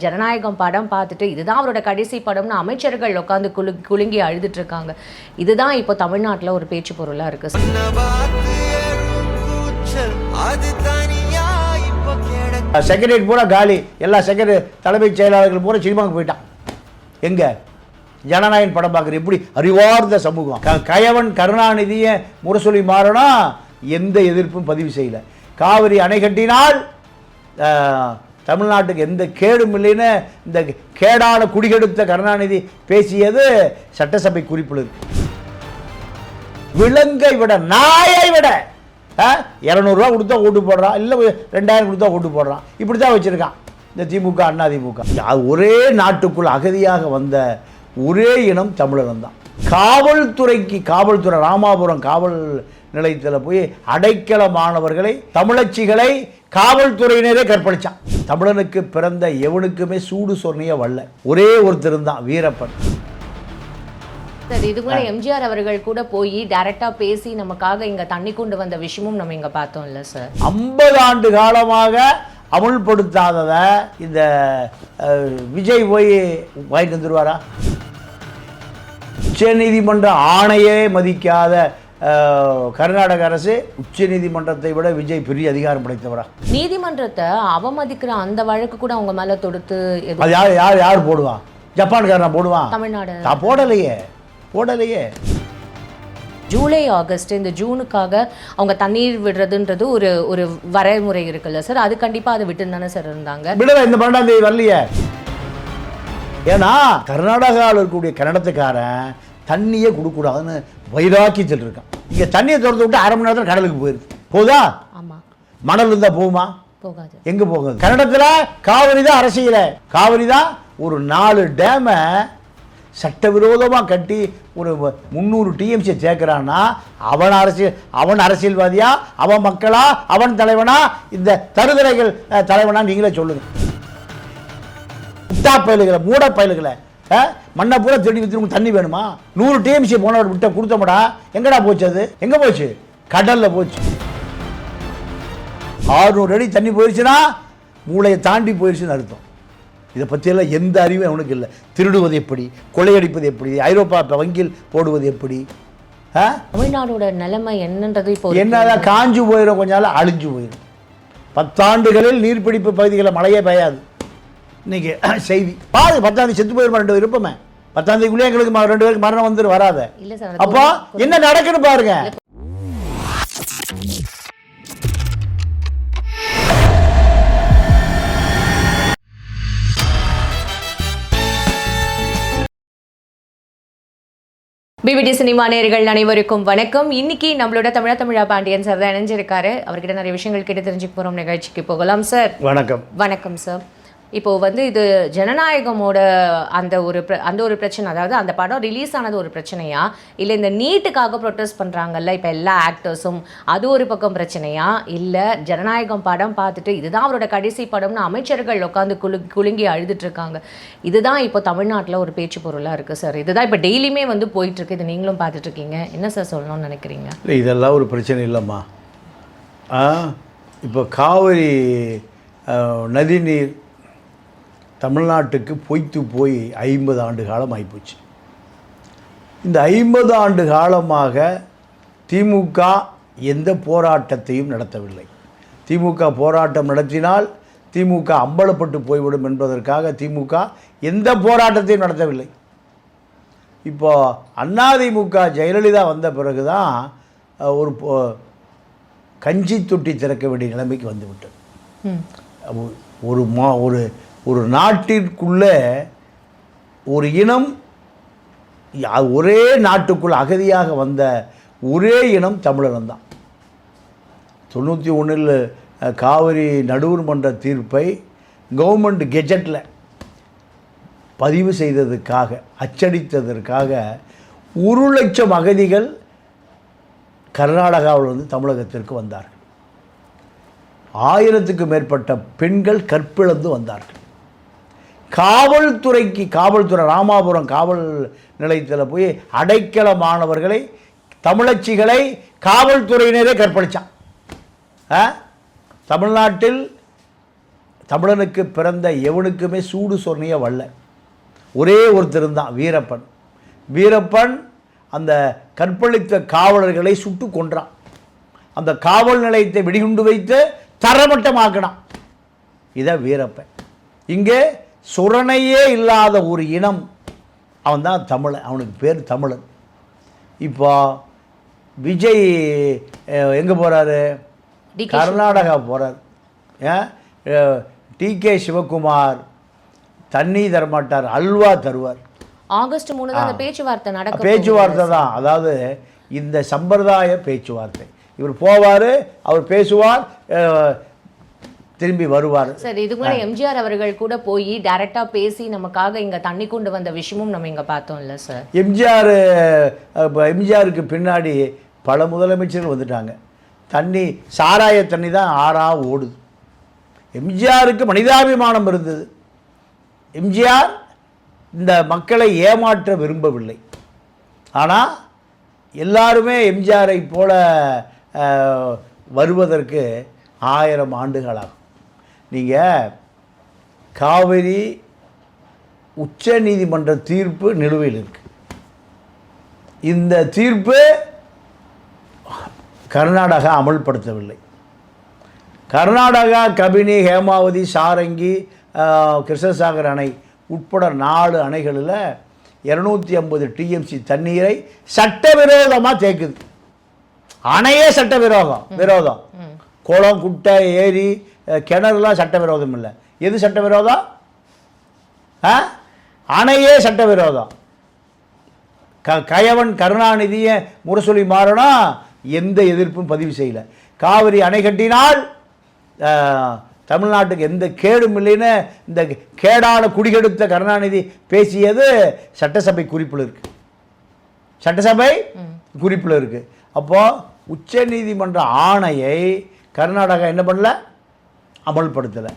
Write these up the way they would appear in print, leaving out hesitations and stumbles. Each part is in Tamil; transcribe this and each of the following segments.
ஜனநாயகம் படம் பார்த்துட்டு இதுதான் அவரோட கடைசி படம்னு அமைச்சர்கள் உட்காந்து குலுங்கி அழுதுட்டு இருக்காங்க. இதுதான் இப்போ தமிழ்நாட்டில் ஒரு பேச்சு பொருளாக இருக்கு. செக்ரட்டரி பூரா காலி, எல்லா செக்ரட்டரி தலைமைச் செயலாளர்கள் பூரா சினிமாவுக்கு போயிட்டான். எங்க ஜனநாயகன் படம் பார்க்குறது எப்படி அறிவார்ந்த சமூகம். கயவன் கருணாநிதியை முரசொலி மாறனா எந்த எதிர்ப்பும் பதிவு செய்யல. காவிரி அணை கட்டினால் தமிழ்நாட்டுக்கு எந்த கேடும் இல்லைன்னு இந்த கேடான குடிகெடுத்த கருணாநிதி பேசியது சட்டசபை குறிப்பில் இருக்கு. விலங்கை விட நாயை விட 200 ரூபா கொடுத்தா ஓட்டு போடுறான், இல்லை 2000 கொடுத்தா ஓட்டு போடுறான். இப்படி தான் வச்சுருக்கான் இந்த திமுக அண்ணா திமுக. ஒரே நாட்டுக்குள் அகதியாக வந்த ஒரே இனம் தமிழகம் தான். காவல்துறை ராமாபுரம் காவல் நிலையத்தில் போய் அடைக்கல மாணவர்களை தமிழச்சிகளை காவல்துறையினரே கற்பழிச்சான். தமிழனுக்கு பிறந்த எவனுக்குமே சூடு சொன்னிய வல்ல ஒரே ஒருத்தர் தான், வீரப்பன். இதுக்கு முன்னாடி எம்ஜிஆர் அவர்கள் கூட போய் டைரக்டா பேசி நமக்காக இங்க தண்ணி கொண்டு வந்த விஷயமும் நம்ம இங்க பார்த்தோம் இல்ல சார். 50 ஆண்டு காலமாக அமுல்படுத்தாதத இந்த விஜய் போய் வாங்கிட்டு வந்துருவாரா? உச்ச நீதிமன்ற ஆணையே மதிக்காத கர்நாடக அரசு உச்ச நீதிமன்றத்தை விட விஜய் பெரிய அதிகாரம் படைத்தவரா? நீதிமன்றத்தை அவமதிக்கிற அந்த வழக்கு கூட அவங்க மேல தொடுத்து யார் போடுவான்? ஜப்பான்காரன் போடுவான். தமிழ்நாடு போடலையே. ஜூலை ஆகஸ்ட் இந்த ஜூனுக்காக அவங்க தண்ணீர் விடுறதுன்றது ஒரு ஒரு வரைமுறை இருக்குல்ல சார், அது கண்டிப்பா அதை விட்டு தானே சார் இருந்தாங்க. விடல, இந்த 12ஆம் தேதி வரலையே. ஏன்னா கர்நாடகாவில் இருக்கக்கூடிய கன்னடத்துக்காரன் தண்ணியே கொடுக்கூடாதுன்னு வைராக்கியத்தில் இருக்கான். இங்கே தண்ணியை திறந்து விட்டு 1/2 மணி நேரத்தில் கடலுக்கு போயிருக்கு. போதா? ஆமாம். மணல் இருந்தால் போகுமா? போகாது. எங்கே போகுது? கன்னடத்தில் காவிரி தான் அரசியல. காவிரி தான் ஒரு 4 டேமை சட்டவிரோதமாக கட்டி ஒரு 300 டிஎம்சி சேர்க்கிறான்னா அவன் அரசியல்வாதியா, அவன் மக்களா, அவன் தலைவனா, இந்த தருதலைகள் தலைவனா? நீங்களே சொல்லுங்க. முட்டா பயலுகளை, மூட பயலுகளை, மண்ணை பூரா தேடி வித்து தண்ணி வேணுமா? 100 டிஎம்சி போனவர் விட்ட கொடுத்தோம்டா. எங்கடா போச்சு? அது எங்கே போச்சு? கடலில் போச்சு. 600 அடி தண்ணி போயிடுச்சுன்னா மூளையை தாண்டி போயிடுச்சுன்னு அர்த்தம். இதை பற்றியெல்லாம் எந்த அறிவும் அவனுக்கு இல்லை. திருடுவது எப்படி, கொள்ளையடிப்பது எப்படி, ஐரோப்பா வங்கியில் போடுவது எப்படி? தமிழ்நாடோட நிலைமை என்னன்றது இப்போ என்னதான் காஞ்சு போயிடும், கொஞ்ச நாள் அழிஞ்சு போயிடும். 10 ஆண்டுகளில் நீர்பிடிப்பு பகுதிகளில் மழையே பெய்யாது. இன்னைக்கு செய்தி பாரு, 10ஆம் தேதி செத்து போயிருமா 2 விருப்பமே. 10ஆம் தேதிக்குள்ளே எங்களுக்கு 2 பேருக்கு மரணம் வந்துடும், வராத. அப்போ என்ன நடக்குன்னு பாருங்க. பிபிடி சினிமா நேயர்கள் அனைவருக்கும் வணக்கம். இன்னைக்கு நம்மளோட தமிழா பாண்டியன் சார் தான் இணைஞ்சிருக்காரு. அவர்கிட்ட நிறைய விஷயங்கள் கேட்டு தெரிஞ்சுக்க போகிறோம். நிகழ்ச்சிக்கு போகலாம் சார். வணக்கம். வணக்கம் சார். இப்போது இது ஜனநாயகமோட அந்த ஒரு பிரச்சனை, அதாவது அந்த படம் ரிலீஸ் ஆனது ஒரு பிரச்சனையா, இல்லை இந்த நீட்டுக்காக ப்ரொட்டஸ்ட் பண்ணுறாங்கல்ல இப்போ எல்லா ஆக்டர்ஸும், அது ஒரு பக்கம் பிரச்சனையா, இல்லை ஜனநாயகம் படம் பார்த்துட்டு இதுதான் அவரோட கடைசி படம்னு அமைச்சர்கள் உட்காந்து குலுங்கி அழுதுட்டு இருக்காங்க. இதுதான் இப்போ தமிழ்நாட்டில் ஒரு பேச்சு பொருளாக இருக்குது சார். இதுதான் இப்போ டெய்லியுமே போயிட்டுருக்கு. இது நீங்களும் பார்த்துட்ருக்கீங்க. என்ன சார் சொல்லணும்னு நினைக்கிறீங்க? இல்லை, இதெல்லாம் ஒரு பிரச்சனை இல்லைம்மா. இப்போ காவிரி நதிநீர் தமிழ்நாட்டுக்கு பொய்த்து போய் 50 ஆண்டு காலம் ஆகிப்போச்சு. இந்த 50 ஆண்டு காலமாக திமுக எந்த போராட்டத்தையும் நடத்தவில்லை. திமுக போராட்டம் நடத்தினால் திமுக அம்பலப்பட்டு போய்விடும் என்பதற்காக திமுக எந்த போராட்டத்தையும் நடத்தவில்லை. இப்போ அதிமுக ஜெயலலிதா வந்த பிறகு தான் ஒரு கஞ்சி தொட்டி திறக்க வேண்டிய நிலைமைக்கு வந்துவிட்டது. ஒரு நாட்டிற்குள்ளே ஒரு இனம், ஒரே நாட்டுக்குள் அகதியாக வந்த ஒரே இனம் தமிழகம் தான். 91 காவிரி நடுவர் மன்ற தீர்ப்பை கவர்மெண்ட் கெஜெட்டில் பதிவு செய்ததுக்காக, அச்சடித்ததற்காக 1 லட்சம் அகதிகள் கர்நாடகாவில் தமிழகத்திற்கு வந்தார்கள். 1000க்கும் மேற்பட்ட பெண்கள் கற்பிழந்து வந்தார்கள். காவல்துறை ராமாபுரம் காவல் நிலையத்தில் போய் அடைக்கல மாணவர்களை தமிழச்சிகளை காவல்துறையினரே கற்பழிச்சான். தமிழ்நாட்டில் தமிழனுக்கு பிறந்த எவனுக்குமே சூடு சொன்னிய வல்ல. ஒரே ஒருத்தர் தான் வீரப்பன். வீரப்பன் அந்த கற்பழித்த காவலர்களை சுட்டு கொன்றான். அந்த காவல் நிலையத்தை வெடிகுண்டு வைத்து தரமட்டமாக்கினான். இதான் வீரப்பன். இங்கே சுரணையே இல்லாத ஒரு இனம், அவன் தான் தமிழன். அவனுக்கு பேர் தமிழன். இப்போ விஜய் எங்கே போகிறாரு? கர்நாடகா போகிறார். ஏன் டிகே சிவகுமார் தண்ணி தரமாட்டார், அல்வா தருவார். ஆகஸ்ட் 3 தான் அந்த பேச்சுவார்த்தை நடக்கும். பேச்சுவார்த்தை தான், அதாவது இந்த சம்பிரதாய பேச்சுவார்த்தை. இவர் போவார், அவர் பேசுவார், திரும்பி வருவார். சார் இதுக்கு முன்னாடி எம்ஜிஆர் அவர்கள் கூட போய் டைரக்டா பேசி நமக்காக இங்க தண்ணி கொண்டு வந்த விஷயமும் நம்ம இங்க பார்த்தோம் இல்ல சார். எம்ஜிஆருக்கு பின்னாடி பல முதலமைச்சர்கள் வந்துட்டாங்க. தண்ணி சாராய தண்ணி தான் ஆறா ஓடுது. எம்ஜிஆருக்கு மனிதாபிமானம் இருந்தது. எம்ஜிஆர் இந்த மக்களை ஏமாற்ற விரும்பவில்லை. ஆனால் எல்லாருமே எம்ஜிஆரை போல வருவதற்கு 1000 ஆண்டுகளாகும். நீங்கள் காவிரி உச்ச நீதிமன்ற தீர்ப்பு நிலுவையில் இருக்கு. இந்த தீர்ப்பு கர்நாடகா அமல்படுத்தவில்லை. கர்நாடகா கபினி, ஹேமாவதி, சாரங்கி, கிருஷ்ணசாகர் அணை உட்பட 4 அணைகளில் 250 டிஎம்சி தண்ணீரை சட்டவிரோதமாக தேக்குது. அணையே விரோதம். குளம், குட்டை, ஏரி, கிணறுலாம் சட்டவிரோதம் இல்லை. எது சட்டவிரோதம்? அணையே சட்டவிரோதம். கயவன் கருணாநிதியை முரசொலி மாறனா எந்த எதிர்ப்பும் பதிவு செய்யலை. காவிரி அணை கட்டினால் தமிழ்நாட்டுக்கு எந்த கேடும் இல்லைன்னு இந்த கேடான குடிகெடுத்த கருணாநிதி பேசியது சட்டசபை குறிப்பில் இருக்கு. சட்டசபை குறிப்பில் இருக்கு. அப்போ உச்ச நீதிமன்ற ஆணையை கர்நாடகா என்ன பண்ணல? அமல்படுத்தலை.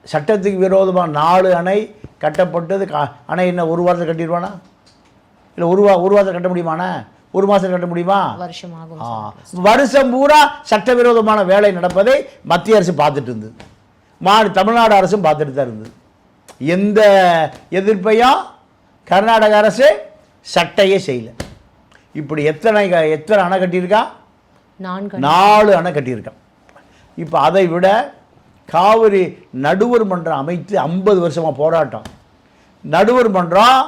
சட்டத்துக்கு விரோதமாக 4 அணை கட்டப்பட்டது. அணை என்ன ஒரு வாரத்தில் கட்டிடுவானா? இல்லை ஒரு வாரத்தில் கட்ட முடியுமாண்ணா? ஒரு மாதம் கட்ட முடியுமா? வருஷம் பூரா சட்டவிரோதமான வேலை நடப்பதை மத்திய அரசு பார்த்துட்டு இருந்தது. தமிழ்நாடு அரசும் பார்த்துட்டு தான் இருந்தது. எந்த எதிர்ப்பையும் கர்நாடக அரசு சட்டையே செய்யலை. இப்படி எத்தனை அணை கட்டியிருக்கா? 4 அணை கட்டியிருக்கான். இப்போ அதை விட காவிரி நடுவர் மன்றம் அமைத்து 50 வருஷமாக போராட்டம். நடுவர் மன்றம்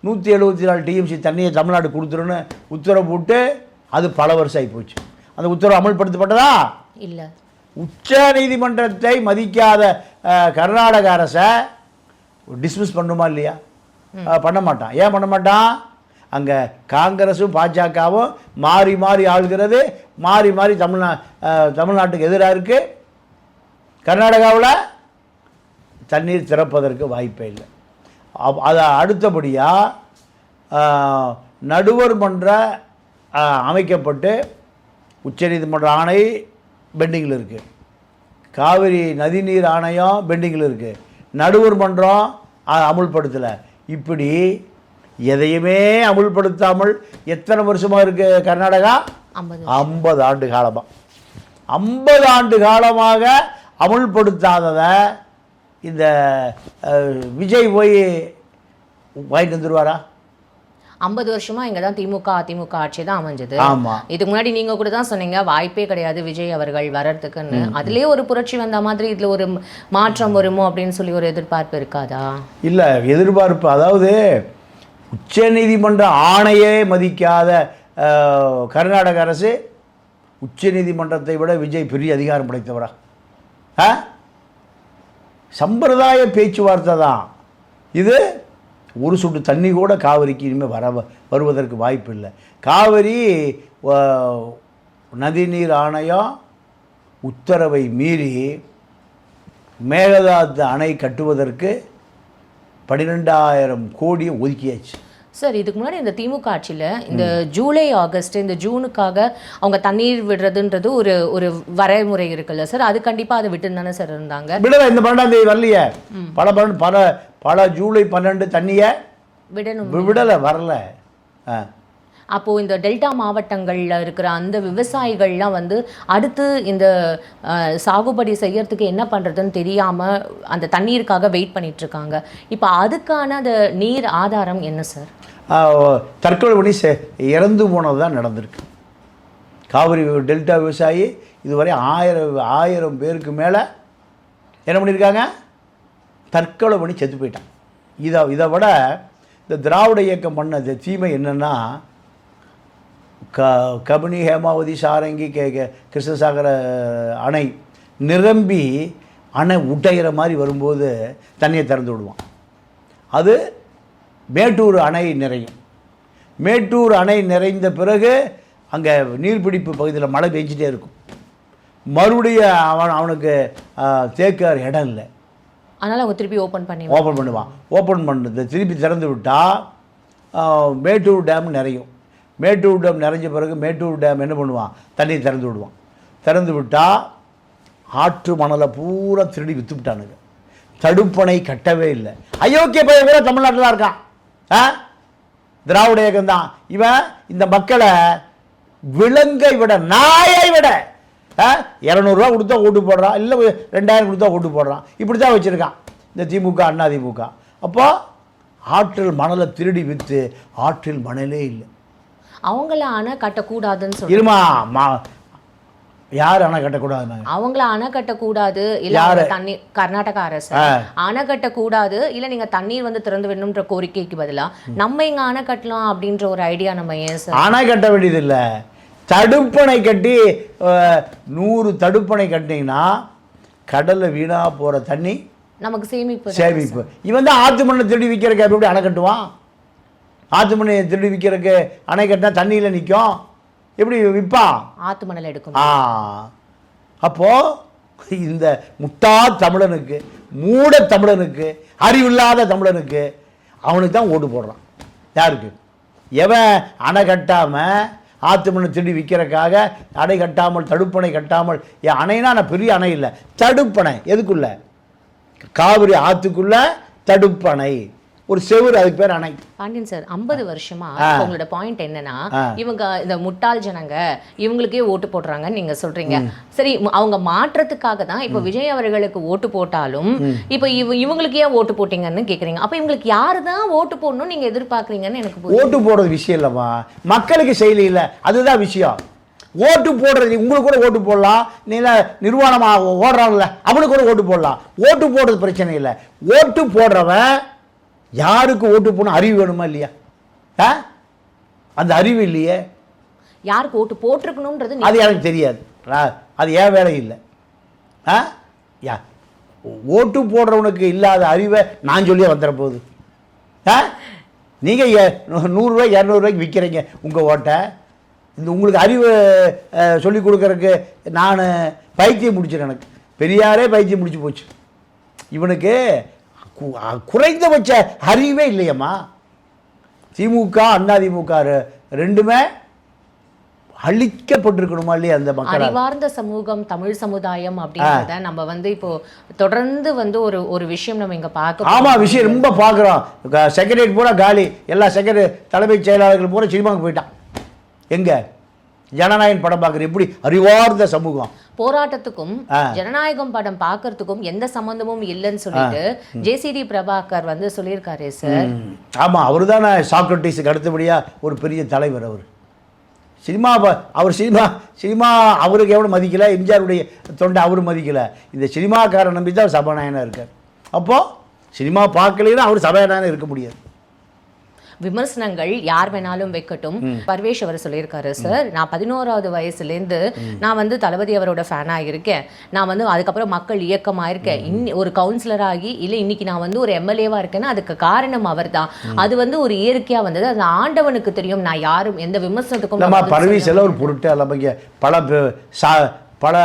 174 டிஎம்சி தண்ணியை தமிழ்நாடு கொடுத்துருன்னு உத்தரவு போட்டு அது பல வருஷம் ஆகி போச்சு. அந்த உத்தரவு அமல்படுத்தப்பட்டதா? இல்லை. உச்ச நீதிமன்றத்தை மதிக்காத கர்நாடக அரசை டிஸ்மிஸ் பண்ணுமா இல்லையா? பண்ண மாட்டான். ஏன் பண்ண மாட்டான்? அங்கே காங்கிரஸும் பாஜகவும் மாறி மாறி ஆளுகிறது. மாறி மாறி தமிழ்நாட்டுக்கு எதிராக இருக்குது. கர்நாடகாவில் தண்ணீர் திறப்பதற்கு வாய்ப்பே இல்லை. அதை அடுத்தபடியாக நடுவர் மன்ற அமைக்கப்பட்டு உச்சநீதிமன்ற ஆணை பெண்டிங்கில் இருக்குது. காவிரி நதிநீர் ஆணையம் பெண்டிங்கில் இருக்குது. நடுவர் மன்றம் அமுல்படுத்தலை. இப்படி எதையுமே அமுல்படுத்தாமல் எத்தனை வருஷமாக இருக்குது கர்நாடகா? 50 ஆண்டு காலமாக. 50 ஆண்டு காலமாக அமுல்படுத்தாததை இந்த விஜய் போய் வாங்கிட்டு வந்துடுவாரா? 50 வருஷமா இங்கே தான் அதிமுக ஆட்சி தான் அமைஞ்சது. இதுக்கு முன்னாடி நீங்கள் கூட தான் சொன்னீங்க வாய்ப்பே கிடையாது விஜய் அவர்கள் வர்றதுக்குன்னு. அதுலேயே ஒரு புரட்சி வந்த மாதிரி இதில் ஒரு மாற்றம் வருமோ அப்படின்னு சொல்லி ஒரு எதிர்பார்ப்பு இருக்காதா? இல்லை, எதிர்பார்ப்பு அதாவது உச்ச நீதிமன்ற ஆணையே மதிக்காத கர்நாடக அரசு உச்ச நீதிமன்றத்தை விட விஜய் பெரிய அதிகாரம் படைத்தவரா? சம்பிரதாய பேச்சுவார்த்தை தான் இது. ஒரு சொட்டு தண்ணி கூட காவிரிக்கு இனிமேல் வருவதற்கு வாய்ப்பு இல்லை. காவிரி நதிநீர் ஆணையம் உத்தரவை மீறி மேகதாது அணை கட்டுவதற்கு 12,000 கோடியை ஒதுக்கியாச்சு. சார் இதுக்கு முன்னாடி இந்த திமுக ஆட்சியில் இந்த ஜூலை ஆகஸ்ட் இந்த ஜூனுக்காக அவங்க தண்ணீர் விடுறதுன்றது ஒரு வரைமுறை இருக்குல்ல சார், அது கண்டிப்பாக அதை விட்டு தானே சார் இருந்தாங்க. விடல, இந்த 12ஆம் தேதி வரலையே. பல ஜூலை 12 தண்ணியை விடலை, வரல. அப்போது இந்த டெல்டா மாவட்டங்களில் இருக்கிற அந்த விவசாயிகள்லாம் வந்து அடுத்து இந்த சாகுபடி செய்யறதுக்கு என்ன பண்ணுறதுன்னு தெரியாமல் அந்த தண்ணீருக்காக வெயிட் பண்ணிகிட்ருக்காங்க. இப்போ அதுக்கான அந்த நீர் ஆதாரம் என்ன சார்? தற்கொலை பண்ணி இறந்து போனது தான் நடந்திருக்கு. காவிரி டெல்டா விவசாயி இதுவரை 1000 பேருக்கு மேலே என்ன பண்ணியிருக்காங்க, தற்கொலை பண்ணி செத்து போயிட்டான். இதை விட இந்த திராவிட இயக்கம் பண்ண தீமை என்னென்னா, கபினி, ஹேமாவதி, சாரங்கி, கிருஷ்ணசாகர அணை நிரம்பி அணை உடைகிற மாதிரி வரும்போது தண்ணியை திறந்து விடுவான். அது மேட்டூர் அணை நிறையும். மேட்டூர் அணை நிறைந்த பிறகு அங்கே நீர்பிடிப்பு பகுதியில் மழை பெஞ்சிட்டே இருக்கும். மறுபடியும் அவனுக்கு தேக்க இடம் இல்லை, அதனால் அவங்க திருப்பி ஓப்பன் பண்ணுவான். ஓப்பன் பண்ணது திருப்பி திறந்து விட்டால் மேட்டூர் டேம் நிறையும். மேட்டூர் டேம் நிறைஞ்ச பிறகு மேட்டூர் டேம் என்ன பண்ணுவான், தண்ணி திறந்து விடுவான். திறந்து விட்டால் ஆற்று மணலை பூரா திருடி விற்று விட்டானுங்க. தடுப்பணை கட்டவே இல்லை. அயோக்கிய பையன் கூட தமிழ்நாட்டில் தான் இருக்கான். திராவிட இயக்கம் தான் இவன். இந்த மக்களை விலங்கை விட, நாயை விட 200 கொடுத்தா ஓட்டு போடுறான், இல்லை 2000 கொடுத்தா ஓட்டு போடுறான். இப்படி தான் வச்சுருக்கான் இந்த திமுக, அண்ணா திமுக. அப்போ ஆற்றில் மணலை திருடி விற்று ஆற்றில் மணலே இல்லை. அவங்கள அணை கட்டக்கூடாதுன்னு சொல்லி இருமா, யார் அணை கட்டக்கூடாது? அவங்கள அணை கட்டக்கூடாது, இல்ல தண்ணீர் கர்நாடக அரசு அணை கட்டக்கூடாது, இல்ல நீங்க தண்ணீர் வந்து திறந்து விடணும்ன்ற கோரிக்கைக்கு பதிலா நம்ம இங்க அணை கட்டலாம் அப்படின்ற ஒரு ஐடியா நம்ம ஏன் சார்? அணை கட்ட வேண்டியது இல்லை, தடுப்பணை கட்டி 100 தடுப்பணை கட்டினீங்கன்னா கடலில் வீணாக போகிற தண்ணி நமக்கு சேமிப்பு. இவன் தான் ஆற்று மண்ணை திருடி விற்கிறக்கு எப்படி அணை கட்டுவான்? ஆற்று மண்ணை திருடி விற்கிறக்கு அணை கட்டினா தண்ணியில் நிற்கும், எப்படி விற்பான்? ஆற்று மணல் எடுக்கும். அப்போது இந்த முட்டா தமிழனுக்கு, மூட தமிழனுக்கு, அறிவில்லாத தமிழனுக்கு, அவனுக்கு தான் ஓட்டு போடுறான். யாருக்கு? எவன் அணை கட்டாமல் ஆற்று மண்ணை திருடி விற்கிறக்காக அணை கட்டாமல், தடுப்பணை கட்டாமல், என் அணைனா நான் பெரிய அணை இல்லை, தடுப்பணை. எதுக்குள்ள? காவிரி ஆற்றுக்குள்ள தடுப்பணை, ஒரு செவுரு, அதுக்கு பேர் அணை. பாண்டியன் சார், 50 வருஷமா உங்களோட பாயிண்ட் என்னன்னா, இவங்க இந்த முட்டாள் ஜனங்க இவங்களுக்கே ஓட்டு போடுறாங்கன்னு நீங்க சொல்றீங்க. சரி, அவங்க மாற்றத்துக்காக தான் இப்ப விஜய் அவர்களுக்கு ஓட்டு போட்டாலும் இப்ப இவங்களுக்கு ஏன் ஓட்டு போட்டீங்கன்னு கேக்குறீங்க. அப்ப இவங்களுக்கு யாரு தான் ஓட்டு போடணும் நீங்க எதிர்பார்க்கறீங்கன்னு எனக்கு ஓட்டு போடுறது விஷயம் இல்லம்மா, மக்களுக்கு செயலி இல்லை, அதுதான் விஷயம். ஓட்டு போடுறது, உங்களுக்கு கூட ஓட்டு போடலாம், நீல நிர்வாணமாக ஓடுறாங்கல்ல அவனுக்கு கூட ஓட்டு போடலாம். ஓட்டு போடுறது பிரச்சனை இல்லை. ஓட்டு போடுறவன் யாருக்கு ஓட்டு போடணும் அறிவு வேணுமா இல்லையா? அந்த அறிவு இல்லையே. யாருக்கு ஓட்டு போட்டிருக்கணும்ன்றது அது எனக்கு தெரியாது, அது ஏன் வேலை இல்லை. ஓட்டு போடுறவனுக்கு இல்லாத அறிவை நான் சொல்லியே வந்துட போகுது. நீங்கள் 100 ரூபாய் 200 ரூபாய்க்கு விற்கிறீங்க உங்கள் ஓட்டை. இந்த உங்களுக்கு அறிவு சொல்லிக் கொடுக்கறதுக்கு நான் பைத்தியம் முடிச்சிடறேன். எனக்கு பெரியாரே பைத்தியம் முடிச்சு போச்சு. இவனுக்கு குறைந்தபட்ச அறிவே இல்லையம்மா. திமுக, அண்ணா திமுக ரெண்டுமே அழிக்கப்பட்டிருக்கணுமா இல்லையா? அந்த மக்கள் அறிவார்ந்த சமூகம், தமிழ் சமுதாயம் அப்படின்றத நம்ம வந்து இப்போ தொடர்ந்து வந்து ஒரு விஷயம் நம்ம இங்க பார்க்க. ஆமா, விஷயம் ரொம்ப பார்க்குறோம். செக்ரட்டரியேட் பூரா காலி, எல்லா தலைமைச் செயலாளர்கள் பூரா சினிமாவுக்கு போயிட்டான். எங்க ஜனநாயகம் படம் பார்க்குறது? எப்படி அறிவார்ந்த சமூகம்? போராட்டத்துக்கும் ஜனநாயகம் படம் பார்க்கறதுக்கும் எந்த சம்பந்தமும் இல்லைன்னு சொல்லிட்டு ஜேசிடி பிரபாகர் வந்து சொல்லியிருக்காரு சார். ஆமா, அவரு தானே சாக்ரட்டிஸுக்கு அடுத்தபடியா ஒரு பெரிய தலைவர். அவர் சினிமா அவருக்கு எவ்வளோ மதிக்கல, எம்ஜிஆருடைய தொண்டை அவரு மதிக்கல. இந்த சினிமாக்காரன் நம்பி தான் சபாநாயகனாக இருக்கார். அப்போ சினிமா பார்க்கலைன்னா அவர் சபாநாயகனாக இருக்க முடியாது. விமர்சனங்கள் யார் வேணாலும் வைக்கட்டும். பர்வேஷ் அவர் சொல்லியிருக்காரு சார், நான் 11வது வயசுலேருந்து நான் வந்து தளபதி அவரோட ஃபேனாக இருக்கேன். நான் வந்து அதுக்கப்புறம் மக்கள் இயக்கமாக இருக்கேன். ஒரு கவுன்சிலர் ஆகி இல்லை இன்னைக்கு நான் வந்து ஒரு எம்எல்ஏவாக இருக்கேன்னா அதுக்கு காரணம் அவர் தான். அது வந்து ஒரு இயற்கையாக வந்தது. அது ஆண்டவனுக்கு தெரியும். நான் யாரும் எந்த விமர்சனத்துக்கும் நம்ம பர்வேஷ் எல்லாம் ஒரு பொருட்டே அல்ல. பல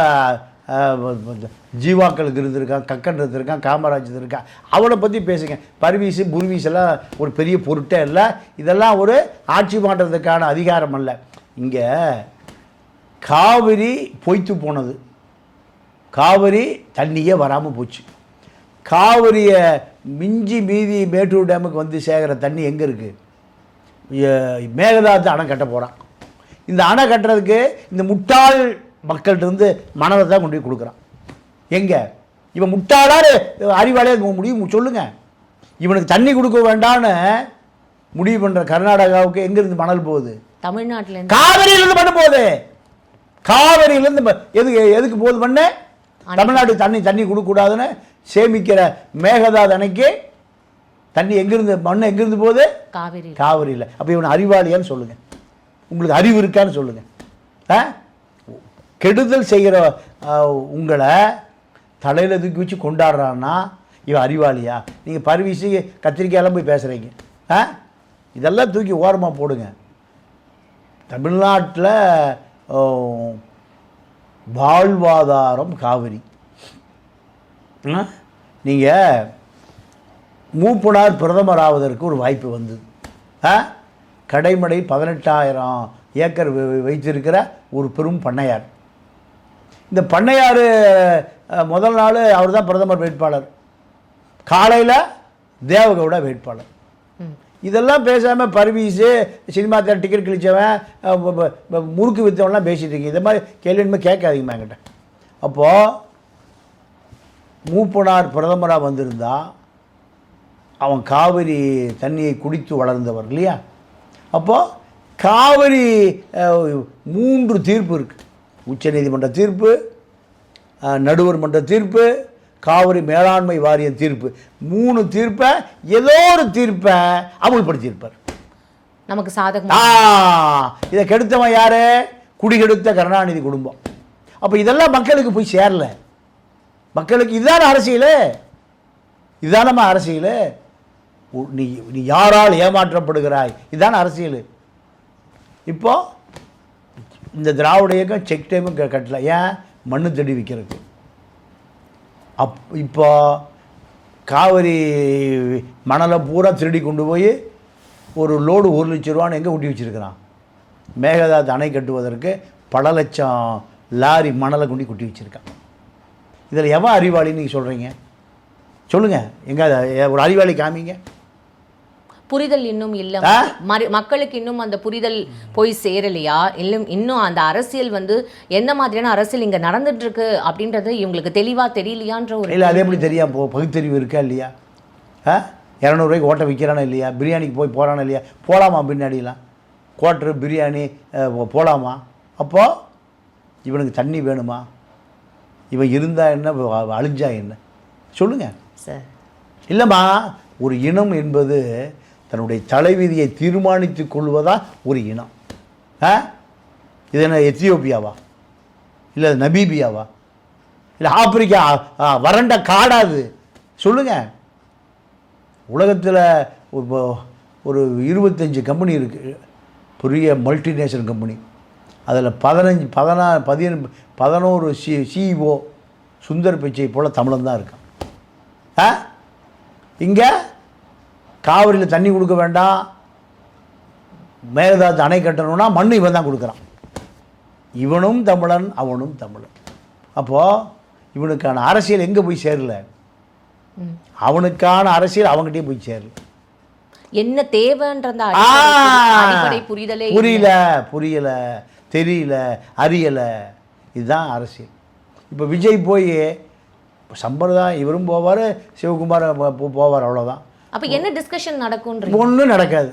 ஜீவாக்களுக்கு இருந்திருக்கான், கக்கன் இருந்திருக்கான், காமராஜ் இருக்கான். அவனை பற்றி பேசுங்க. பர்வீஸு புர்வீஸ் எல்லாம் ஒரு பெரிய பொருட்டே இல்லை. இதெல்லாம் ஒரு ஆட்சி மாற்றத்துக்கான அதிகாரம் அல்ல. இங்கே காவிரி பொய்த்து போனது. காவிரி தண்ணியே வராமல் போச்சு. காவிரியை மிஞ்சி மீதி மேட்டூர் டேமுக்கு வந்து சேகிற தண்ணி எங்கே இருக்குது? மேகதாது அணை கட்ட போகிறான். இந்த அணை கட்டுறதுக்கு இந்த முட்டாள் மக்கள்கிட்ட மணலை தான் கொண்டு போய் கொடுக்குறான். எங்கே இவன் முட்டாளார் அறிவாளியாக முடிவு சொல்லுங்கள். இவனுக்கு தண்ணி கொடுக்க வேண்டான்னு முடிவு பண்ணுற கர்நாடகாவுக்கு எங்கேருந்து மணல் போகுது? தமிழ்நாட்டிலேருந்து, காவிரியிலேருந்து மண்ணு போகுது. காவிரியிலேருந்து எதுக்கு போகுது மண்ணு? தமிழ்நாடு தண்ணி கொடுக்கக்கூடாதுன்னு சேமிக்கிற மேகதாது அணைக்கு தண்ணி எங்கேருந்து, மண்ணு எங்கேருந்து போகுது? காவிரியில். அப்போ இவன் அறிவாளியான்னு சொல்லுங்கள். உங்களுக்கு அறிவு இருக்கான்னு சொல்லுங்கள். கெடுதல் செய்கிற உங்களை தலையில் தூக்கி வச்சு கொண்டாடுறான்னா இவன் அறிவாளியா? நீங்கள் பரிவீசி கத்திரிக்காயெல்லாம் போய் பேசுகிறீங்க. இதெல்லாம் தூக்கி ஓரமாக போடுங்க. தமிழ்நாட்டில் வாழ்வாதாரம் காவிரி. நீங்கள் மூப்பனார் பிரதமர் ஆவதற்கு ஒரு வாய்ப்பு வந்தது. கடைமடை 18,000 ஏக்கர் வைத்திருக்கிற ஒரு பெரும் பண்ணையார். இந்த பண்ணையார் முதல் நாள் அவர் தான் பிரதமர் வேட்பாளர், காலையில் தேவகவுடா வேட்பாளர். இதெல்லாம் பேசாமல் பர்வீஸு சினிமா தேட்டர் டிக்கெட் கிழிச்சவன் முறுக்கு விற்றவன்லாம் பேசிகிட்டு இருக்கீங்க. இந்த மாதிரி கேள்வி கேட்காதீங்கம்மா என்கிட்ட. அப்போது மூப்பனார் பிரதமராக வந்திருந்தா அவன் காவிரி தண்ணியை குடித்து வளர்ந்தவர் இல்லையா? அப்போது காவிரி 3 தீர்ப்பு இருக்குது. உச்சநீதிமன்ற தீர்ப்பு, நடுவர் மன்ற தீர்ப்பு, காவிரி மேலாண்மை வாரிய தீர்ப்பு. 3 தீர்ப்பை ஏதோ ஒரு தீர்ப்பை அமுல்படுத்தியிருப்பார் நமக்கு சாதகமாக. இதை கெடுத்தவன் யாரு? குடிகெடுத்த கருணாநிதி குடும்பம். அப்போ இதெல்லாம் மக்களுக்கு போய் சேரல. மக்களுக்கு இதுதான அரசியல், இதுதானம்மா அரசியல். நீ யாரால் ஏமாற்றப்படுகிறாய், இதுதான அரசியல். இப்போ இந்த திராவிட இயக்கம் செக் டைமும் கட்டல. ஏன்? மண்ணு தடி விற்கிறதுக்கு. இப்போ காவிரி மணலை பூரா திருடி கொண்டு போய் ஒரு லோடு 1 லட்ச ரூபான்னு எங்கே ஊட்டி வச்சுருக்கிறான்? மேகதாது அணை கட்டுவதற்கு பல லட்சம் லாரி மணலை கொண்டு குட்டி வச்சுருக்கான். இதில் எவன் அறிவாளின்னு நீங்கள் சொல்கிறீங்க? சொல்லுங்கள், எங்கே ஒரு அறிவாளி காமிங்க. புரிதல் இன்னும் இல்லை மக்களுக்கு. இன்னும் அந்த புரிதல் போய் சேரலையா? இன்னும் அந்த அரசியல் என்ன மாதிரியான அரசியல் இங்கே நடந்துட்டு இருக்கு அப்படின்றது இவங்களுக்கு தெளிவாக தெரியலையான்ற ஒரு. இல்லை, அது எப்படி தெரியாம பகுத்தறிவு இருக்கா இல்லையா? 200 ரூபாய்க்கு ஓட்டை விற்கிறானா இல்லையா? பிரியாணிக்கு போகிறானா இல்லையா? போகலாமா? பின்னாடிலாம் குவாட்ரு பிரியாணி போகலாமா? அப்போது இவனுக்கு தண்ணி வேணுமா? இவன் இருந்தால் என்ன, அழிஞ்சா என்ன? சொல்லுங்கள் சார். இல்லைம்மா, ஒரு இனம் என்பது தன்னுடைய தலைவிதியை தீர்மானித்து கொள்வதா ஒரு இனம். இது என்ன எத்தியோப்பியாவா? இல்லை நமீபியாவா? இல்லை ஆப்பிரிக்கா வறண்ட காடாது? சொல்லுங்கள். உலகத்தில் ஒரு 25 கம்பெனி இருக்குது, பெரிய மல்டிநேஷனல் கம்பெனி. அதில் 11 சிஇஓ சுந்தர் பிச்சை போல் தமிழன் தான் இருக்கான். இங்கே காவிரியில் தண்ணி கொடுக்க வேண்டாம், மேகதாது அணை கட்டணும்னா மண் இவன் தான் கொடுக்குறான். இவனும் தமிழன், அவனும் தமிழன். அப்போது இவனுக்கான அரசியல் எங்கே போய் சேரல? அவனுக்கான அரசியல் அவங்ககிட்டயே போய் சேரல. என்ன தேவைன்றத புரியல, தெரியல, அறியலை. இதுதான் அரசியல். இப்போ விஜய் போய் சம்பிரதாயம் இவரும் போவார், சிவகுமார் போவார், அவ்வளோதான். அப்போ என்ன டிஸ்கஷன் நடக்கும்? ஒன்றும் நடக்காது.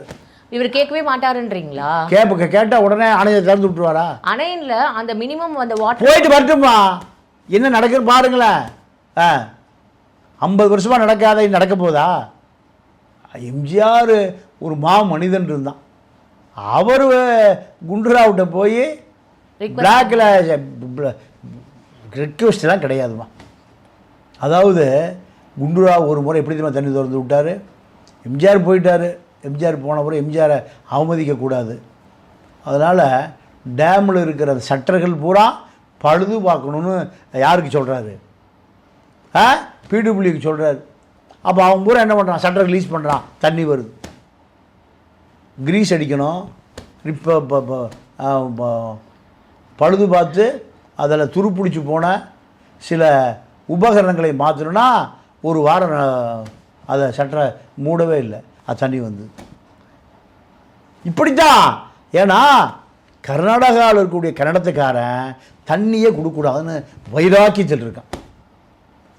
இவர் கேட்கவே மாட்டாருன்றீங்களா? கேட்டால் உடனே அணையை திறந்து விட்டுருவாரா? அணையில் அந்த மினிமம் அந்த வாட்டர் போயிட்டு வரட்டுமா, என்ன நடக்குன்னு பாருங்களேன். 50 வருஷமாக நடக்காத நடக்க போதா? எம்ஜிஆர் ஒரு மனிதன் இருந்தான். அவர் குண்டுராவ்கிட்ட போய் பிளாக்கில் ரிக்வெஸ்ட்லாம் கிடையாதுமா. அதாவது குண்டுராவ் ஒரு முறை எப்படி தெரியுமா தண்ணி திறந்து விட்டார்? எம்ஜிஆர் போயிட்டார். எம்ஜிஆர் போன பிறகு எம்ஜிஆரை அவமதிக்கக்கூடாது. அதனால் டேமில் இருக்கிற சட்டர்கள் பூரா பழுது பார்க்கணுன்னு யாருக்கு சொல்கிறாரு? பிடபிள்யூக்கு சொல்கிறாரு. அப்போ அவன் பூரா என்ன பண்ணுறான்? சட்டர் ரிலீஸ் பண்ணுறான், தண்ணி வருது. கிரீஸ் அடிக்கணும், இப்போ பழுது பார்த்து அதில் துருப்பிடிச்சி போன சில உபகரணங்களை மாற்றணும்னா 1 வாரம் அதை சட்டரை மூடவே இல்லை, அது தண்ணி வந்து. இப்படித்தான். ஏன்னா கர்நாடகாவில் இருக்கக்கூடிய கன்னடத்துக்காரன் தண்ணியே கொடுக்கூடாதுன்னு வைராக்கியத்தில் இருக்கான்.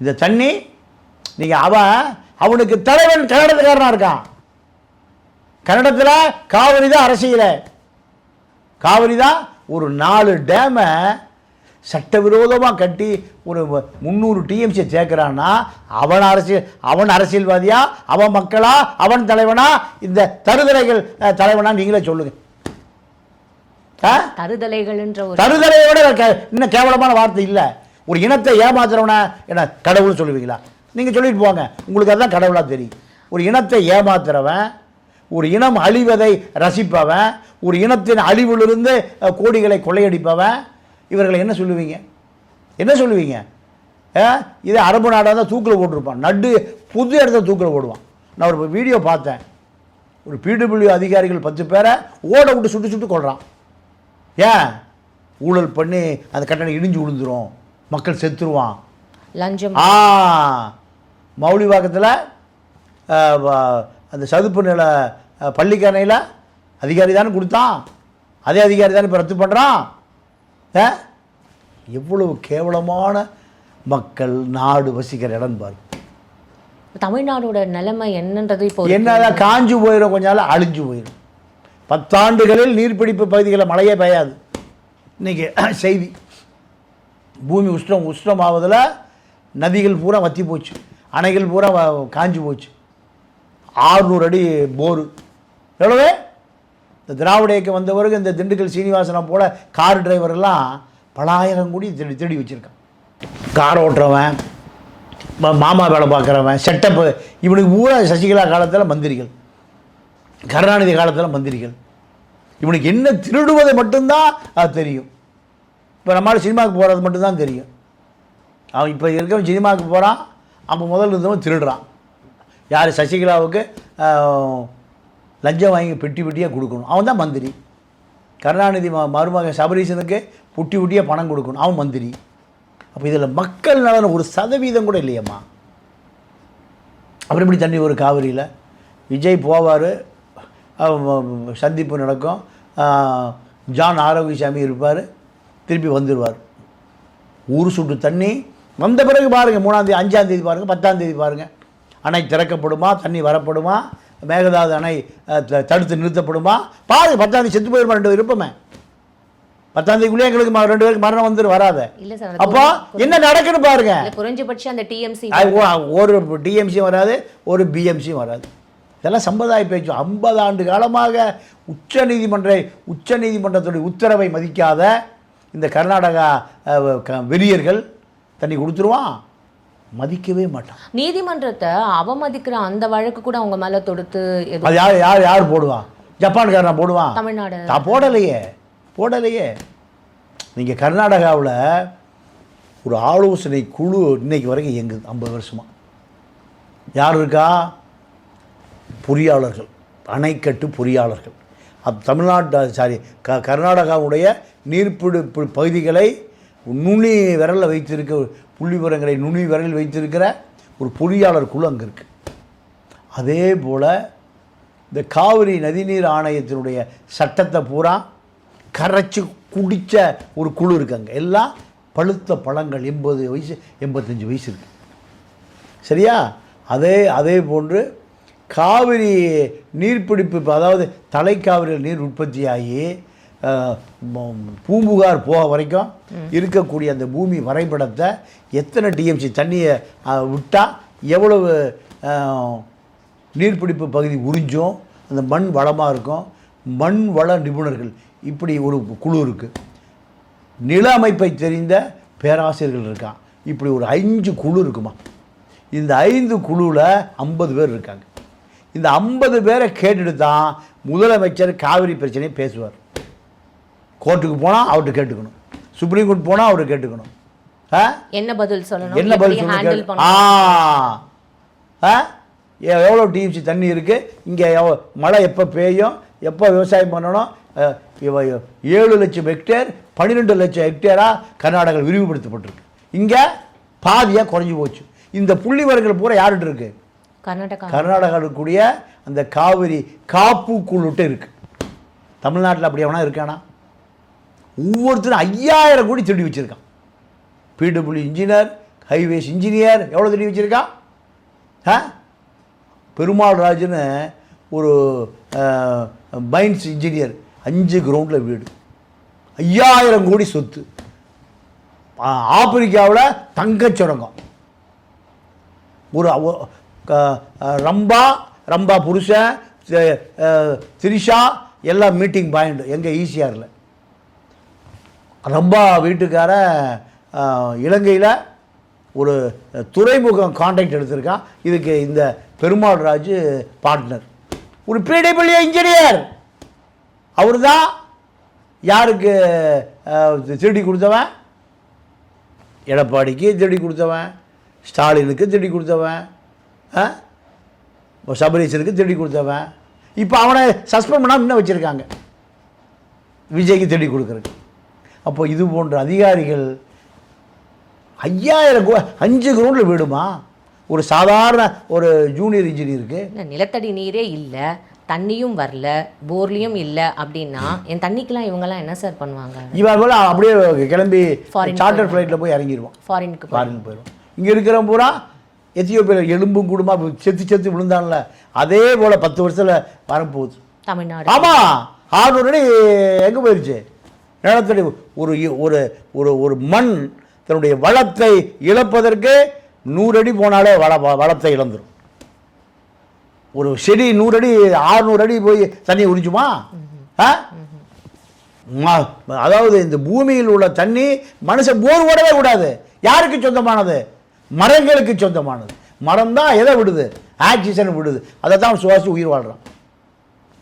இந்த தண்ணி நீங்கள் அவனுக்கு தலைவன் கன்னடத்துக்காரனாக இருக்கான். கன்னடத்தில் காவிரி தான் அரசியல். காவிரி தான் ஒரு 4 டேமை சட்டவிரோதமாக கட்டி ஒரு 300 டிஎம்சி சேர்க்கிறான்னா அவன் அரசியல்வாதியா, அவன் மக்களா, அவன் தலைவனா, இந்த தருதலைகள் தலைவனா நீங்களே சொல்லுங்க. தருதலையோட இன்னும் கேவலமான வார்த்தை இல்லை. ஒரு இனத்தை ஏமாத்துறவன என்ன கடவுள்னு சொல்லுவீங்களா? நீங்கள் சொல்லிட்டு போங்க, உங்களுக்கு அதுதான் கடவுளாக தெரியும். ஒரு இனத்தை ஏமாத்துறவன், ஒரு இனம் அழிவதை ரசிப்பவன், ஒரு இனத்தின் அழிவிலிருந்து கோடிகளை கொள்ளையடிப்பவன், இவர்களை என்ன சொல்லுவீங்க? என்ன சொல்லுவீங்க? இதை அரபு நாடாக தான் தூக்கில் போட்டிருப்பான். நடு புது இடத்த தூக்கில் போடுவான். நான் ஒரு வீடியோ பார்த்தேன். ஒரு பிடபிள்யூ அதிகாரிகள் 10 பேரை ஓட விட்டு சுட்டு சுட்டு கொள்கிறான். ஏன்? ஊழல் பண்ணி அந்த கட்டணம் இடிஞ்சு விழுந்துரும், மக்கள் செத்துருவான். லஞ்சம். மௌலிவாக்கத்தில் அந்த சதுப்பு நில பள்ளிக்கரணையில் அதிகாரி தானே கொடுத்தான், அதே அதிகாரி தானே இப்போ ரத்து பண்ணுறான். எவ்வளவு கேவலமான மக்கள் நாடு வசிக்கிற இடம் பாரு. தமிழ்நாடோட நிலைமை என்னன்றது இப்போ என்னதான் காஞ்சு போயிடும், கொஞ்ச நாள் அழிஞ்சு போயிடும். 10 ஆண்டுகளில் நீர்பிடிப்பு பகுதிகளில் மழையே பெய்யாது. இன்றைக்கி செய்தி, பூமி உஷ்ணமாவதில் நதிகள் பூரா வற்றி போச்சு, அணைகள் பூரா காஞ்சு போச்சு. 600 அடி போரு. எவ்வளவு? இந்த திராவிட இயக்கம் வந்தவருக்கு இந்த திண்டுக்கல் சீனிவாசனை போல கார் டிரைவரெல்லாம் பலாயிரம் கோடி தேடி வச்சுருக்கான். கார் ஓட்டுறவன், மாமா வேலை பார்க்குறவன், செட்டப்பு, இவனுக்கு பூரா சசிகலா காலத்தில் மந்திரிகள், கருணாநிதி காலத்தில் மந்திரிகள். இவனுக்கு என்ன திருடுவதை மட்டும்தான் அது தெரியும். இப்போ நம்மளால் சினிமாவுக்கு போகிறது மட்டும்தான் தெரியும். அவன் இப்போ இருக்கவன் சினிமாவுக்கு போகிறான், அப்போ முதல்ல இருந்தவன் திருடுறான். யார்? சசிகலாவுக்கு லஞ்சம் வாங்கி பெட்டி பெட்டியாக கொடுக்கணும், அவன் தான் மந்திரி. கருணாநிதி மருமகன் சபரீசனுக்கு புட்டி புட்டியாக பணம் கொடுக்கணும், அவன் மந்திரி. அப்போ இதில் மக்கள் நலன் 1% கூட இல்லையம்மா. அப்புறம் எப்படி தண்ணி ஒரு காவிரியில்? விஜய் போவார், சந்திப்பு நடக்கும், ஜான் ஆரோக்கியசாமி இருப்பார், திருப்பி வந்துடுவார். ஊர் சுட்டு தண்ணி வந்த பிறகு பாருங்கள், 3ஆம் தேதி 5ஆம் தேதி பாருங்கள், 10ஆம் தேதி பாருங்கள், அணை திறக்கப்படுமா, தண்ணி வரப்படுமா, மேகதாது அணை தடுத்து நிறுத்தப்படுமா பாருங்க. 10ஆம் தேதி செத்து போயிருமா 2 பேர் இருப்போமே. 10ஆம் தேதிக்குள்ளே எங்களுக்கு 2 பேருக்கு மரணம் வந்துட்டு வராது. அப்போ என்ன நடக்குன்னு பாருங்க. குறைஞ்சபட்சம் அந்த டிஎம்சி ஒரு டிஎம்சியும் வராது, ஒரு பிஎம்சியும் வராது. இதெல்லாம் சம்பிரதாய பேச்சு. 50 ஆண்டு காலமாக உச்சநீதிமன்றத்துடைய உத்தரவை மதிக்காத இந்த கர்நாடகா வெறியர்கள் தண்ணி கொடுத்துருவான், மதிக்கவே மாட்டான். நீதிமன்றத்தை அவமதிக்கிற அந்த வழக்கு கூட அவங்க மேலே தொடுத்து அது யார் போடுவான்? ஜப்பான்காரன் போடுவான், தமிழ்நாடு போடலையே. நீங்கள் கர்நாடகாவில் ஒரு ஆலோசனை குழு இன்னைக்கு வரைக்கும் இயங்குது 50 வருஷமாக. யார் இருக்கா? பொறியாளர்கள், அணைக்கட்டு பொறியாளர்கள். கர்நாடகாவுடைய நீர்ப்பிடிப்பு பகுதிகளை நுனி விரலில் வைத்திருக்க, புள்ளி விவரங்களை நுனி விரலில் வைத்திருக்கிற ஒரு பொறியாளர் குழு அங்கே இருக்குது. அதே போல் இந்த காவிரி நதிநீர் ஆணையத்தினுடைய சட்டத்தை பூரா கரைச்சி குடித்த ஒரு குழு இருக்காங்க. எல்லாம் பழுத்த பழங்கள், 80 வயசு 85 வயசு இருக்குது. சரியா? அதே போன்று காவிரி நீர்பிடிப்பு, அதாவது தலைக்காவிரியில் நீர் உற்பத்தியாகி பூம்புகார் போக வரைக்கும் இருக்கக்கூடிய அந்த பூமி வரைபடத்தை எத்தனை டிஎம்சி தண்ணியை விட்டால் எவ்வளவு நீர்பிடிப்பு பகுதி உறிஞ்சும், அந்த மண் வளமாக இருக்கும். மண் வள நிபுணர்கள் இப்படி ஒரு குழு இருக்குது. நில அமைப்பை தெரிந்த பேராசிரியர்கள் இருக்கான். இப்படி ஒரு 5 குழு இருக்குமா. இந்த 5 குழுவில் 50 பேர் இருக்காங்க. இந்த 50 பேரை கேட்டுட்டு தான் முதலமைச்சர் காவிரி பிரச்சனையை பேசுவார். கோர்ட்டுக்கு போனால் அவர்கிட்ட கேட்டுக்கணும், சுப்ரீம் கோர்ட் போனால் அவர்கிட்ட கேட்டுக்கணும். என்ன பதில் சொல்லணும், எவ்வளோ டிஎம்சி தண்ணி இருக்குது, இங்கே மழை எப்போ பெய்யும், எப்போ விவசாயம் பண்ணணும். 7 லட்சம் ஹெக்டேர் 12 லட்சம் ஹெக்டேராக கர்நாடகா விரிவுபடுத்தப்பட்டிருக்கு. இங்கே பாதியாக குறைஞ்சி போச்சு. இந்த புள்ளிவரங்கள் பூரா யார்கிட்ட இருக்குது? கர்நாடகா இருக்கக்கூடிய அந்த காவிரி காப்பு குழுட்ட இருக்குது. தமிழ்நாட்டில் அப்படி எவனா இருக்கானா? ஒவ்வொருத்தரும் 5000 கோடி திருடி வச்சுருக்கான். பிடபிள்யூ இன்ஜினியர், ஹைவேஸ் இன்ஜினியர் எவ்வளோ திருடி வச்சுருக்கான்? பெருமாள் ராஜுன்னு ஒரு மைன்ஸ் இன்ஜினியர், 5 கிரவுண்டில் வீடு, 5000 கோடி சொத்து. ஆப்பிரிக்காவில் தங்கச் சுரங்கம். ஒரு ரம்பா புருஷன், திரிஷா எல்லாம் மீட்டிங் பாயிண்ட் எங்கே ஈசிஆரில். ரம்பா வீட்டுக்கார இலங்கையில் ஒரு துறைமுகம் கான்ட்ராக்ட் எடுத்திருக்கான். இதுக்கு இந்த பெருமாள் ராஜு பார்ட்னர். ஒரு பிடபிள்யூ இன்ஜினியர். அவர் தான் யாருக்கு திருடி கொடுத்தவன்? எடப்பாடிக்கு திருடி கொடுத்தவன், ஸ்டாலினுக்கு திருடி கொடுத்தவன், சபரீசனுக்கு திருடி கொடுத்தவன். இப்போ அவனை சஸ்பெண்ட் பண்ணால் இன்னும் வச்சுருக்காங்க, விஜய்க்கு திருடி கொடுக்குறதுக்கு. அப்போ இது போன்ற அதிகாரிகள் 5000 5 கிரவுண்டில் வீடுமா ஒரு சாதாரண ஒரு ஜூனியர் இன்ஜினியருக்கு? நிலத்தடி நீரே இல்லை, தண்ணியும் வரல, போர்லேயும் இல்லை அப்படின்னா என் தண்ணிக்கெலாம் இவங்கெல்லாம் என்ன சார் பண்ணுவாங்க? இவன் போல அப்படியே கிளம்பி சார்ட்டர் ஃப்ளைட்டில் போய் இறங்கிடுவான், ஃபாரின் போயிடுவான். இங்கே இருக்கிற பூரா எத்தியோப்பியில் எலும்பும் கூடுமா செத்து விழுந்தான்ல, அதே போல் 10 வருஷத்தில் வரப்போகுது தமிழ்நாடு. ஆமாம், 600 அடி எங்கே போயிடுச்சு நிலத்தடி. ஒரு ஒரு ஒரு ஒரு மண் தன்னுடைய வளத்தை இழப்பதற்கு 100 அடி போனாலே வளத்தை இழந்துடும். ஒரு செடி 100 அடி 600 அடி போய் தண்ணியை உறிஞ்சுமா? அதாவது இந்த பூமியில் உள்ள தண்ணி மனுஷன் போர் ஓடவே கூடாது. யாருக்கு சொந்தமானது? மரங்களுக்கு சொந்தமானது. மரம் தான் எதை விடுது? ஆக்சிஜன் விடுது. அதை தான் சுவாசி உயிர் வாழ்கிறான்.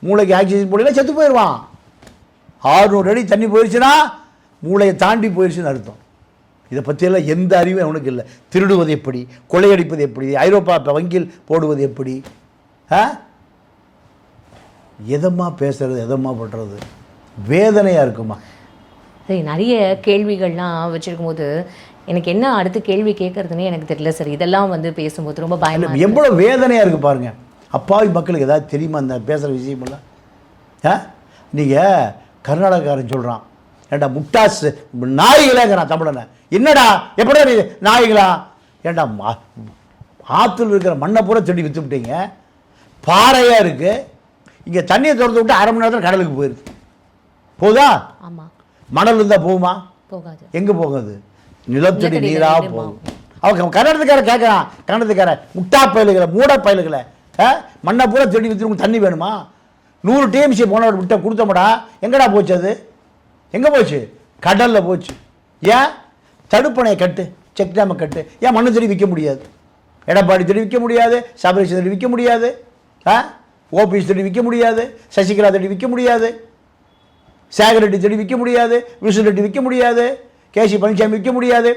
மூளைக்கு ஆக்சிஜன் போடல செத்து போயிடுவான். 600 அடி தண்ணி போயிடுச்சுன்னா மூளையை தாண்டி போயிடுச்சுன்னு அர்த்தம். இதை பற்றியெல்லாம் எந்த அறிவும் அவனுக்கு இல்லை. திருடுவது எப்படி, கொள்ளையடிப்பது எப்படி, ஐரோப்பா வங்கியில் போடுவது எப்படி, எதம்மா பேசுறது, எதம்மா பண்ணுறது, வேதனையாக இருக்குமா? சரி, நிறைய கேள்விகள்லாம் வச்சுருக்கும் போது எனக்கு என்ன அடுத்து கேள்வி கேட்குறதுனே எனக்கு தெரியல சார். இதெல்லாம் வந்து பேசும்போது ரொம்ப பயமாக, எவ்வளோ வேதனையாக இருக்குது பாருங்கள். அப்பாவி மக்களுக்கு ஏதாவது தெரியுமா அந்த பேசுகிற விஷயமெல்லாம்? நீங்கள் கர்நாடகாரன் சொல்கிறான், ஏண்டா முட்டாஸ் நாய்களேங்கிறான் தமிழனை. என்னடா எப்படா நீ நாய்களா? ஏண்டா ஆற்றுல இருக்கிற மண்ணை பூரா செடி விற்று விட்டீங்க, பாறையாக இருக்குது. இங்கே தண்ணியை திறந்து விட்டு 1/2 மணி நேரத்தில் கடலுக்கு போயிடுது. போதா? ஆமாம். மணல் இருந்தால் போகுமா? போகாது. எங்கே போகாது? நிலத்தடி நீராக போகும். அவங்க கன்னடத்துக்கார கேட்குறான், கன்னடத்துக்கார முட்டா பயலுகளை, மூட பயலுகளை, மண்ணை பூரா செடி விற்று தண்ணி வேணுமா? 100 TMC போனவர் விட்ட கொடுத்தோம்டா, எங்கடா போச்சு? அது எங்கே போச்சு? கடலில் போச்சு. ஏன்? தடுப்பணையை கட்டு, செக் டேமை கட்டு. ஏன் மண்ணு செடி விற்க முடியாது? எடப்பாடி செடி விற்க முடியாது, சபரீஷ் செடி விற்க முடியாது, ஓபிஎஸ் செடி விற்க முடியாது, சசிகலா செடி விற்க முடியாது, சேகர் ரெட்டி செடி விற்க முடியாது, விஷ்ணு ரெட்டி விற்க முடியாது, கேசி பழனிசாமி விற்க முடியாது,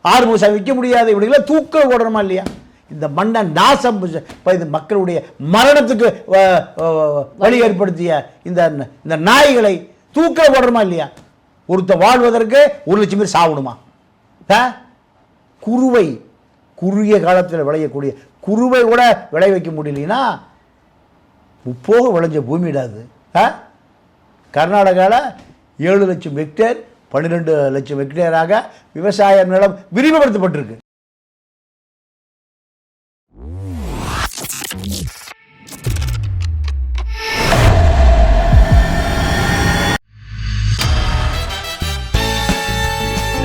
ஆறுமுகசாமி விற்க முடியாது. இப்படிலாம் தூக்கில் ஓடணுமா இல்லையா? இந்த மண்ணை நாசம் இந்த மக்களுடைய மரணத்துக்கு வழி ஏற்படுத்திய இந்த நாய்களை தூக்கில் ஓடணுமா இல்லையா? ஒருத்த வாழ்வதற்கு 1 லட்சம் பேர் சாப்பிடுமா? குருவை, குறுகிய காலத்தில் விளையக்கூடிய குருவை கூட விளை வைக்க முடியலன்னா முப்போக விளைஞ்ச பூமிடாது. கர்நாடகாவில் 7 லட்சம் ஹெக்டேர் 12 லட்சம் ஹெக்டேராக விவசாய நிலம் விரிவுபடுத்தப்பட்டிருக்கு.